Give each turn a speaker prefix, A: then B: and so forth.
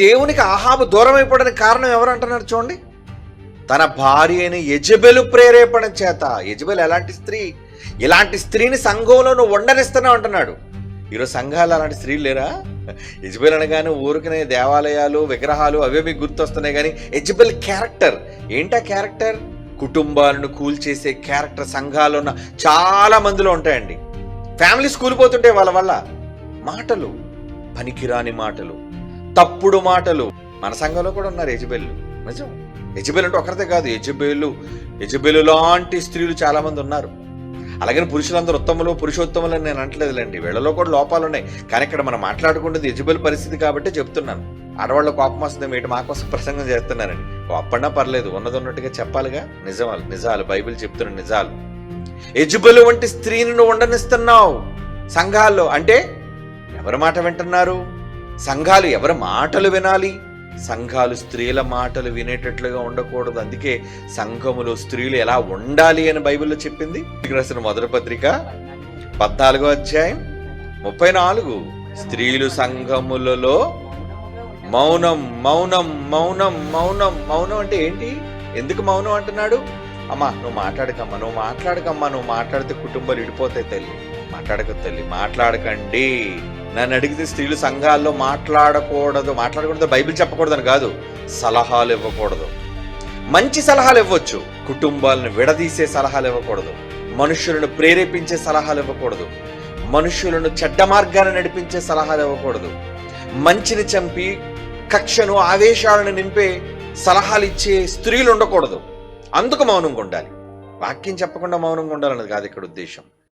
A: దేవునికి అహాబు దూరం అయిపోవడానికి కారణం ఎవరు అంటున్నారు చూడండి. తన భార్య అయిన యెజెబెలు ప్రేరేపణ చేత. యెజెబెలు ఎలాంటి స్త్రీ? ఇలాంటి స్త్రీని సంఘంలో నువ్వు ఉండనిస్తున్నావు అంటున్నాడు. ఈరోజు సంఘాలు అలాంటి స్త్రీలు లేరా? యెజెబెలు అనగానే ఊరికనే దేవాలయాలు విగ్రహాలు అవే మీకు గుర్తొస్తున్నాయి, కానీ యెజెబెల్ క్యారెక్టర్ ఏంటా క్యారెక్టర్? కుటుంబాలను కూల్చేసే క్యారెక్టర్ సంఘాల్లో ఉన్న చాలా మందిలో ఉంటాయండి. ఫ్యామిలీస్ కూలిపోతుంటాయి వాళ్ళ వల్ల. మాటలు, పనికిరాని మాటలు, తప్పుడు మాటలు. మన సంఘంలో కూడా ఉన్నారు యెజెబెలు. నిజం. యెజెబెలు అంటే ఒకరితే కాదు, యెజెబెలు లాంటి స్త్రీలు చాలా మంది ఉన్నారు. అలాగని పురుషులందరూ ఉత్తములు పురుషోత్తములు అని నేను అంటలేదులేండి, వీళ్ళలో కూడా లోపాలు ఉన్నాయి. కానీ ఇక్కడ మనం మాట్లాడుకుంటుంది యెజెబెలు పరిస్థితి కాబట్టి చెప్తున్నాను. ఆడవాళ్ళ కోపం వస్తుంది, మీటి మా కోసం ప్రసంగం చేస్తున్నానండి. కోపడినా పర్లేదు, ఉన్నది ఉన్నట్టుగా చెప్పాలిగా. నిజాలు బైబిల్ చెప్తున్న నిజాలు. యెజెబెలు వంటి స్త్రీని నువ్వు ఉండనిస్తున్నావు సంఘాల్లో. అంటే ఎవరి మాట వింటున్నారు? సంఘాలు ఎవరి మాటలు వినాలి? సంఘాలు స్త్రీల మాటలు వినేటట్లుగా ఉండకూడదు. అందుకే సంఘములో స్త్రీలు ఎలా ఉండాలి అని బైబిల్లో చెప్పింది. రాసిన మొదటి పత్రిక 14వ అధ్యాయం 34. స్త్రీలు సంఘములలో మౌనం మౌనం మౌనం మౌనం మౌనం అంటే ఏంటి? ఎందుకు మౌనం అంటున్నాడు? అమ్మా నువ్వు మాట్లాడకమ్మా, నువ్వు మాట్లాడితే కుటుంబాలు విడిపోతాయి తల్లి. మాట్లాడక తల్లి, మాట్లాడకండి. నన్ను అడిగితే స్త్రీలు సంఘాల్లో మాట్లాడకూడదు బైబిల్ చెప్పకూడదని కాదు, సలహాలు ఇవ్వకూడదు. మంచి సలహాలు ఇవ్వచ్చు, కుటుంబాలను విడదీసే సలహాలు ఇవ్వకూడదు. మనుషులను ప్రేరేపించే సలహాలు ఇవ్వకూడదు. మనుషులను చెడ్డ మార్గాన్ని నడిపించే సలహాలు ఇవ్వకూడదు. మంచిని చంపి కక్షను ఆవేశాలను నింపే సలహాలు ఇచ్చే స్త్రీలు ఉండకూడదు. అందుకు మౌనంగా ఉండాలి. వాక్యం చెప్పకుండా మౌనంగా ఉండాలన్నది కాదు ఇక్కడ ఉద్దేశం.